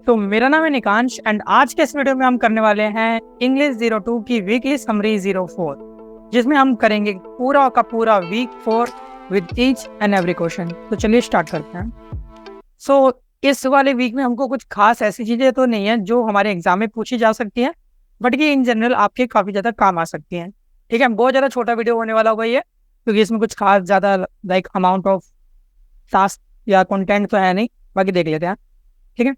तो मेरा नाम है निकांश एंड आज के इस वीडियो में हम करने वाले हैं इंग्लिश 02 की वीकली समरी 04, जिसमें हम करेंगे पूरा का पूरा week 4 with each and every question. तो चलिए स्टार्ट करते हैं। इस वाले वीक में हमको कुछ खास ऐसी चीज़ें तो नहीं है जो हमारे एग्जाम में पूछी जा सकती हैं, बट ये इन जनरल आपके काफ़ी ज़्यादा काम आ सकती हैं। ठीक है, बहुत ज़्यादा छोटा वीडियो होने वाला होगा ये, क्योंकि इसमें कुछ खास ज़्यादा लाइक अमाउंट ऑफ टास्क या कंटेंट तो है नहीं, बाकी देख लेते हैं। ठीक है,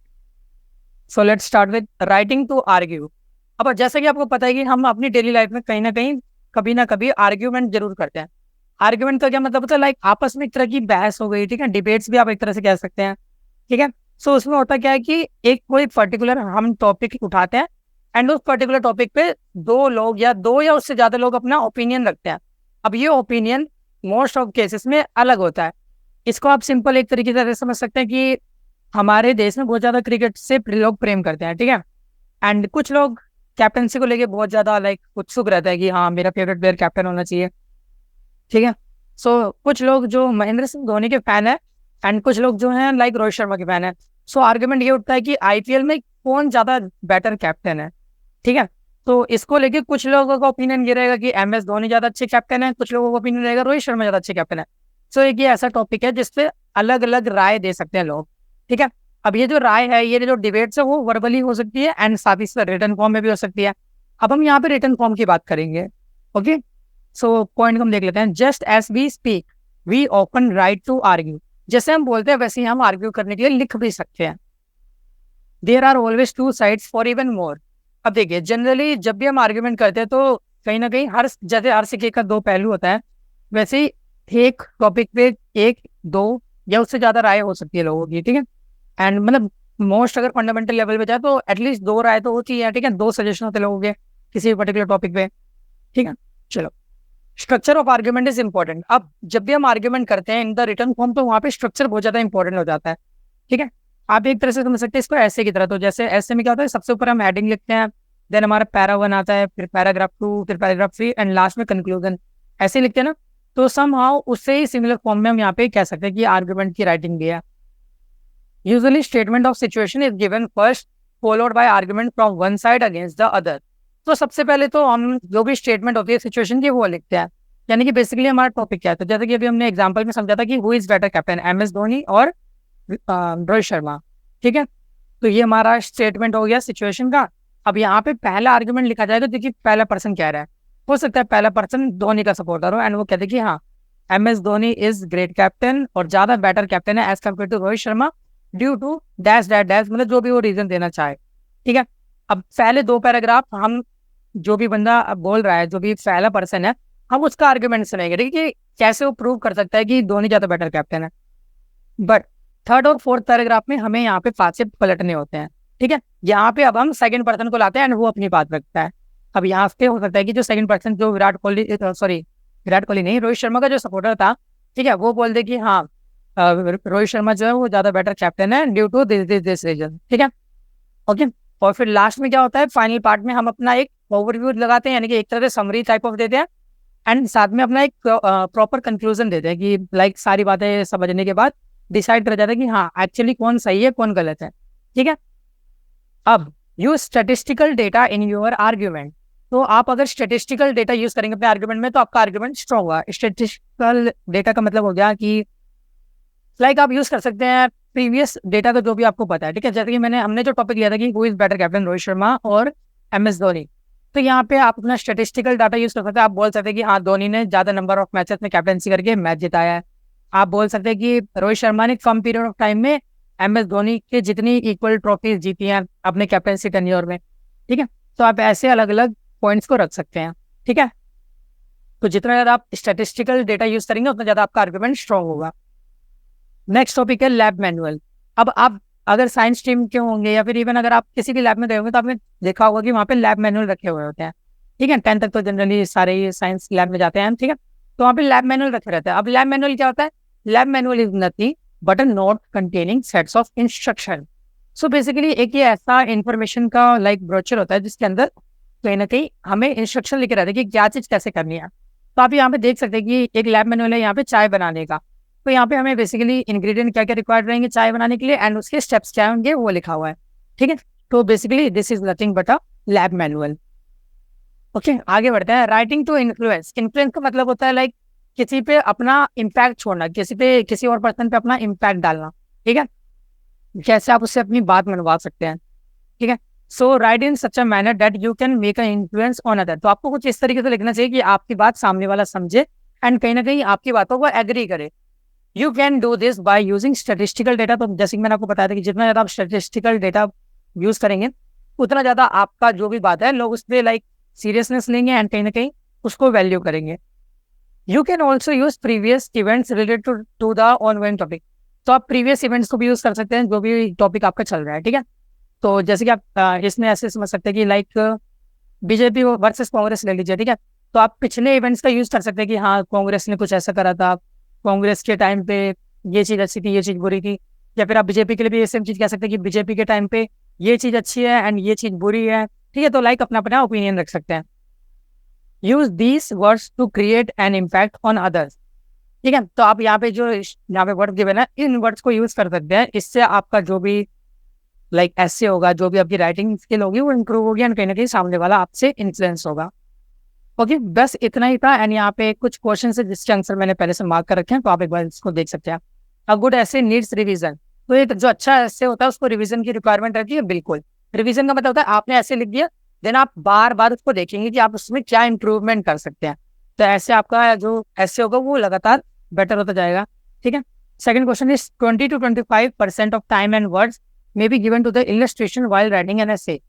so let's start with writing to argue. अब जैसा कि आपको पता है कि हम अपनी डेली लाइफ में कहीं ना कभी आर्ग्यूमेंट जरूर करते हैं। आर्ग्यूमेंट का क्या मतलब होता है? लाइक आपस में एक तरह की बहस हो गई। ठीक है, डिबेट्स भी आप एक तरह से कह सकते हैं। ठीक है, सो उसमें होता क्या है कि एक कोई पर्टिकुलर हम टॉपिक उठाते हैं एंड उस पर्टिकुलर टॉपिक पे दो या उससे ज्यादा लोग अपना ओपिनियन रखते हैं। अब ये ओपिनियन मोस्ट ऑफ केसेस में अलग होता है। इसको आप सिंपल एक तरीके से समझ सकते हैं कि हमारे देश में बहुत ज़्यादा क्रिकेट से लोग प्रेम करते हैं। ठीक है, एंड कुछ लोग कैप्टनसी को लेके बहुत ज़्यादा लाइक उत्सुक रहता है कि हाँ मेरा फेवरेट प्लेयर कैप्टन होना चाहिए। ठीक है, सो कुछ लोग जो महेंद्र सिंह धोनी के फैन है एंड कुछ लोग जो हैं लाइक रोहित शर्मा के फैन है। सो आर्गुमेंट ये उठता है कि आईपीएल में कौन ज़्यादा बेटर कैप्टन है। ठीक है, तो इसको लेके कुछ लोगों का ओपिनियन ये रहेगा कि एमएस धोनी ज़्यादा अच्छे कैप्टन है, कुछ लोगों का ओपिनियन रहेगा रोहित शर्मा ज़्यादा अच्छे कैप्टन है। सो एक ये ऐसा टॉपिक है जिसपे अलग अलग राय दे सकते हैं लोग। ठीक है, अब ये जो राय है, ये जो डिबेट्स है वो वर्बली हो सकती है एंड साथ ही साथ रिटन फॉर्म में भी हो सकती है। अब हम यहाँ पे रिटन फॉर्म की बात करेंगे। ओके, सो पॉइंट हम देख लेते हैं। Just as we speak we often write to argue. जैसे हम बोलते हैं वैसे ही हम आर्ग्यू करने के लिए लिख भी सकते हैं। There are always two sides for even more. अब देखिए, जनरली जब भी हम आर्ग्यूमेंट करते हैं तो कहीं ना कहीं हर सिक्के का दो पहलू होता है। वैसे ही एक टॉपिक पे एक, दो या उससे ज्यादा राय हो सकती है लोगों की। ठीक है, एंड मतलब मोस्ट अगर फंडामेंटल लेवल पे जाए तो एटलीस्ट दो राय तो होती है। ठीक है, दो सजेशन होते लोगों के किसी पर्टिकुलर टॉपिक पे। ठीक है, चलो, structure of argument is important. अब जब भी हम आर्ग्यूमेंट करते हैं इन द रिटन फॉर्म तो वहाँ पे स्ट्रक्चर बहुत ज्यादा इंपॉर्टेंट हो जाता है। ठीक है, आप एक तरह से समझ सकते हैं इसको ऐसे की तरह। तो जैसे ऐसे में क्या होता है, सबसे ऊपर हम हेडिंग लिखते हैं, देन हमारा पैरा 1 आता है, फिर पैराग्राफ 2, फिर पैराग्राफ 3 एंड लास्ट में कंक्लूजन। ऐसे लिखते हैं ना, तो समहाउ उससे ही सिमिलर फॉर्म में हम यहाँ पे कह सकते हैं कि आर्ग्यूमेंट की राइटिंग भी है। Usually statement of situation is given first, followed by argument from one side against the other. तो सबसे पहले तो हम जो भी स्टेटमेंट होती है सिचुएशन की वो लिखते हैं। यानी कि बेसिकली हमारा टॉपिक क्या है। तो जैसे कि अभी हमने एग्जांपल में समझा था कि who is better captain, MS Dhoni और रोहित शर्मा। ठीक है, तो ये हमारा स्टेटमेंट हो गया सिचुएशन का। अब यहाँ पे पहला आर्ग्यूमेंट लिखा जाएगा। देखिए पहला पर्सन कह रहा है, हो सकता है पहला पर्सन धोनी का सपोर्टर हो एंड वो कहते कि हाँ MS Dhoni is great captain और ज्यादा बेटर कैप्टन है as compare to Rohit Sharma due to dash dash dash, मतलब जो भी वो रीजन देना चाहे। ठीक है, अब पहले दो पैराग्राफ हम जो भी बंदा बोल रहा है, जो भी पहला पर्सन है, हम उसका आर्ग्यूमेंट सुनेंगे। ठीक है, कैसे वो प्रूव कर सकता है कि धोनी ज्यादा बेटर कैप्टन है। बट थर्ड और फोर्थ पैराग्राफ में हमें यहाँ पे बात से पलटने होते हैं। ठीक है, यहाँ पे अब हम सेकंड पर्सन को लाते हैं एंड वो अपनी बात रखता है। अब यहाँ पे हो सकता है कि जो सेकंड पर्सन जो विराट कोहली नहीं, रोहित शर्मा का जो सपोर्टर था, ठीक है, वो बोल दे कि हाँ रोहित शर्मा जो है वो ज्यादा बेटर कैप्टन है ड्यू टू दिस रीजन। ठीक है, ओके, और फिर लास्ट में क्या होता है, फाइनल पार्ट में हम अपना एक ओवरव्यू लगाते हैं, यानी कि एक तरह से समरी टाइप ऑफ देते हैं एंड साथ में अपना एक प्रॉपर कंक्लूजन देते हैं कि लाइक सारी बातें समझने के बाद डिसाइड कर जाता है कि हाँ एक्चुअली कौन सही है कौन गलत है। ठीक है, अब use statistical data in your argument. तो आप अगर स्टेटिस्टिकल डेटा यूज करेंगे अपने आर्ग्यूमेंट में तो आपका आर्ग्यूमेंट स्ट्रॉन्ग होगा। स्टेटिस्टिकल डेटा का मतलब हो गया कि लाइक आप यूज कर सकते हैं प्रीवियस डेटा का जो भी आपको पता है। ठीक है, जैसे कि हमने जो टॉपिक लिया था कि who is better captain, Rohit Sharma और एमएस धोनी, तो यहाँ पे आप अपना स्टेटिस्टिकल डाटा यूज कर सकते हैं। आप बोल सकते हैं कि हाँ धोनी ने ज्यादा नंबर ऑफ मैचेस में कैप्टनसी करके मैच जिताया है। आप बोल सकते हैं कि रोहित शर्मा ने कम पीरियड ऑफ टाइम में एमएस धोनी के जितनी इक्वल ट्रॉफीज जीती हैं अपने कैप्टनसी टेन्योर में। ठीक है, तो आप ऐसे अलग अलग पॉइंट्स को रख सकते हैं। ठीक है, तो जितना ज्यादा आप स्टेटिस्टिकल डेटा यूज करेंगे उतना ज्यादा आपका आर्ग्यूमेंट स्ट्रॉन्ग होगा। नेक्स्ट टॉपिक है लैब मैनुअल। अब आप अगर साइंस स्ट्रीम के होंगे या फिर इवन अगर आप किसी भी लैब में गए होंगे तो आपने देखा होगा कि वहाँ पे लैब मैनुअल रखे हुए होते हैं। ठीक है, 10th तक तो जनरली सारे साइंस लैब में जाते हैं। ठीक है, तो वहाँ पे लैब मैनुअल रखे रहते हैं। अब लैब मैनुअल क्या होता है? Lab manual is nothing but a note containing sets of instruction. So basically एक ये ऐसा इंफॉर्मेशन का लाइक ब्रोचर होता है जिसके अंदर कहीं ना कहीं हमें इंस्ट्रक्शन लिखे रहते हैं कि क्या चीज़ कैसे करनी है। तो आप यहाँ पे देख सकते हैं कि एक लैब मैनुअल है यहाँ पे चाय बनाने का। तो यहाँ पे हमें बेसिकली इंग्रेडिएंट क्या क्या रिक्वायर्ड रहेंगे चाय बनाने के लिए एंड उसके स्टेप्स क्या होंगे वो लिखा हुआ है। ठीक है। तो basically this is nothing but a lab manual. Okay, आगे बढ़ते हैं। Writing to influence. इन्फ्लुएंस का मतलब होता है लाइक किसी पे अपना इम्पैक्ट छोड़ना, किसी और पर्सन पे अपना इम्पैक्ट डालना। ठीक है, कैसे आप उससे अपनी बात मनवा सकते हैं। ठीक है, so write in such a manner that you can make a influence on other. तो आपको कुछ इस तरीके से लिखना चाहिए कि आपकी बात सामने वाला समझे एंड कहीं ना कहीं आपकी बातों को एग्री करे। You can do this by using statistical data. तो जैसे कि मैंने आपको बताया था कि जितना ज़्यादा आप स्टेटिस्टिकल डेटा यूज करेंगे उतना ज़्यादा आपका जो भी बात है लोग उस पर लाइक सीरियसनेस लेंगे एंड कहीं ना कहीं उसको वैल्यू करेंगे। You can also use previous events related to the ongoing topic. तो आप प्रीवियस इवेंट्स को भी यूज कर सकते हैं जो भी टॉपिक आपका चल रहा है। ठीक है, तो जैसे कि आप इसमें ऐसे समझ सकते हैं कि लाइक बीजेपी वर्सेस कांग्रेस ले लीजिए। ठीक है, तो आप पिछले इवेंट्स का यूज कर सकते हैं कि हाँ कांग्रेस ने कुछ ऐसा करा था, कांग्रेस के टाइम पे ये चीज़ अच्छी थी, ये चीज़ बुरी थी। या फिर आप बीजेपी के लिए भी ये सेम चीज़ कह सकते हैं कि बीजेपी के टाइम पे ये चीज़ अच्छी है एंड ये चीज़ बुरी है। ठीक है, तो लाइक अपना अपना ओपिनियन रख सकते हैं। Use these words to create an impact on others. ठीक है, तो आप यहाँ पे वर्ड गिवन है इन वर्ड्स को यूज कर सकते हैं। इससे आपका जो भी लाइक ऐसे होगा, जो भी आपकी राइटिंग स्किल होगी वो इंप्रूव होगी एंड कहीं ना कहीं सामने वाला आपसे इन्फ्लुएंस होगा। ओके, बस इतना ही था। एंड यहाँ पे कुछ क्वेश्चन है जिसके आंसर मैंने पहले से मार्क कर रखे हैं, तो आप एक बार इसको देख सकते हैं। अ गुड ऐसे नीड्स रिवीजन। तो एक जो अच्छा ऐसे होता है उसको रिवीजन की रिक्वायरमेंट रहती है। बिल्कुल, रिवीजन का मतलब होता है आपने ऐसे लिख दिया, देन आप बार बार उसको देखेंगे कि आप उसमें क्या इंप्रूवमेंट कर सकते हैं। तो ऐसे आपका जो ऐसे होगा वो लगातार बेटर होता जाएगा। ठीक है, second question is 20 to 25% of time and words may be given to the illustration while writing an essay.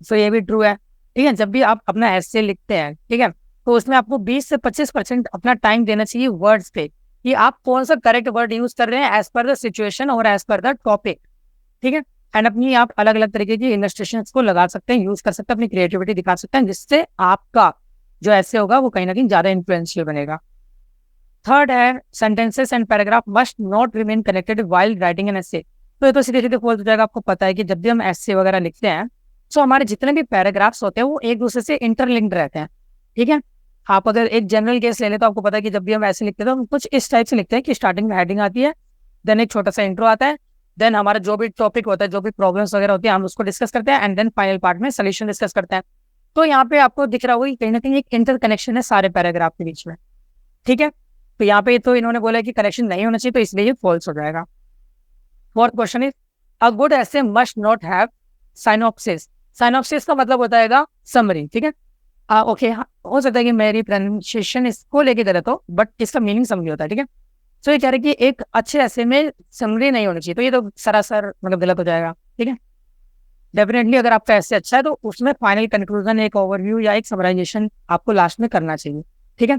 So ये भी ट्रू है। ठीक है, जब भी आप अपना एसे लिखते हैं, ठीक है, तो उसमें आपको 20 से 25% अपना टाइम देना चाहिए वर्ड्स पे कि आप कौन सा करेक्ट वर्ड यूज कर रहे हैं एज पर द सिचुएशन और एज पर द टॉपिक। ठीक है, एंड अपनी आप अलग अलग तरीके की इलस्ट्रेशन को लगा सकते हैं, यूज कर सकते हैं, अपनी क्रिएटिविटी दिखा सकते हैं, जिससे आपका जो ऐसे होगा वो कहीं ना कहीं ज्यादा इन्फ्लुएंशियल बनेगा। थर्ड है sentences and paragraph must not remain connected while writing an एसे। तो ये तो सीधे सीधे बोल जाएगा। आपको पता है कि जब भी हम एसे वगैरह लिखते हैं तो हमारे जितने भी पैराग्राफ्स होते हैं वो एक दूसरे से इंटरलिंक्ड रहते हैं। ठीक है, आप अगर एक जनरल केस ले लें तो आपको पता है कि जब भी हम ऐसे लिखते हैं तो हम कुछ इस टाइप से लिखते हैं कि स्टार्टिंग में हेडिंग आती है, देन एक छोटा सा इंट्रो आता है, देन हमारा जो भी टॉपिक होता है, जो भी प्रॉब्लम्स वगैरह होती है हम उसको डिस्कस करते हैं एंड देन फाइनल पार्ट में सोल्यूशन डिस्कस करते हैं। तो यहाँ पे आपको दिख रहा होगा कि कहीं ना कहीं एक इंटर कनेक्शन है सारे पैराग्राफ के बीच में। ठीक है, तो यहाँ पे तो इन्होंने बोला कि कनेक्शन नहीं होना चाहिए, तो इसलिए ये फॉल्स हो जाएगा। Fourth question is a good essay must not have synopsis. Synopsis का मतलब होता है समरी। ठीक है, ओके, हो सकता है कि मेरी प्रोनाउंसिएशन इसको लेके गलत हो, बट इसका मीनिंग समझ होता है। ठीक है, तो ये कह रहे हैं कि एक अच्छे ऐसे में समरी नहीं होनी चाहिए, तो ये तो सरासर मतलब गलत हो जाएगा। ठीक है, डेफिनेटली अगर आपका ऐसे अच्छा है तो उसमें फाइनल कंक्लूजन, एक ओवरव्यू या एक समराइजेशन आपको लास्ट में करना चाहिए। ठीक है,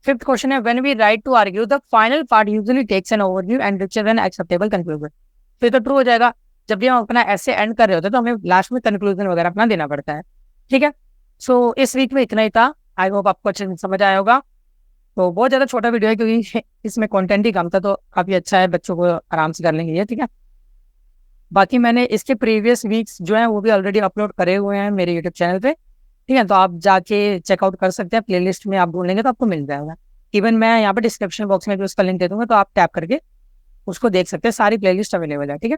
फिफ्थ क्वेश्चन है when we write to argue the final part usually takes an overview and reaches an acceptable conclusion. तो ये तो ट्रू हो जाएगा। जब भी हम अपना ऐसे एंड कर रहे होते हैं तो हमें लास्ट में कंक्लूजन वगैरह अपना देना पड़ता है। ठीक है, सो इस वीक में इतना ही था। आई होप आपको अच्छे से समझ आया होगा। तो बहुत ज़्यादा छोटा वीडियो है क्योंकि इसमें कंटेंट ही कम था, तो काफ़ी अच्छा है, बच्चों को आराम से कर लेंगे ये। ठीक है, बाकी मैंने इसके प्रीवियस वीक्स जो हैं वो भी ऑलरेडी अपलोड करे हुए हैं मेरे यूट्यूब चैनल पे। ठीक है, तो आप जाके चेकआउट कर सकते हैं, प्लेलिस्ट में आप ढूंढेंगे तो आपको मिल जाएगा। इवन मैं यहाँ पे डिस्क्रिप्शन बॉक्स में भी उसका लिंक दे दूंगा, तो आप टैप करके उसको देख सकते हैं। सारी प्लेलिस्ट अवेलेबल है। ठीक है,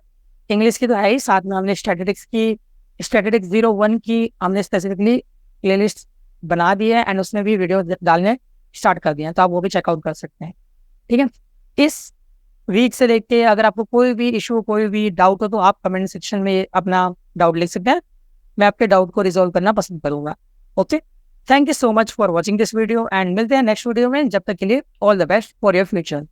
इंग्लिश की तो है ही, साथ में हमने स्टैटिस्टिक्स 01 की हमने स्पेसिफिकली प्लेलिस्ट बना दी है एंड उसमें भी वीडियो डालने स्टार्ट कर दिया है, तो आप वो भी चेकआउट कर सकते हैं। ठीक है, इस वीक से लेके अगर आपको कोई भी इशू, कोई भी डाउट हो तो आप कमेंट सेक्शन में अपना डाउट लिख सकते हैं। मैं आपके डाउट को रिजॉल्व करना पसंद करूंगा। Okay, thank you so much for watching this video and मिलते हैं नेक्स्ट वीडियो में। जब तक के लिए all the best for your future.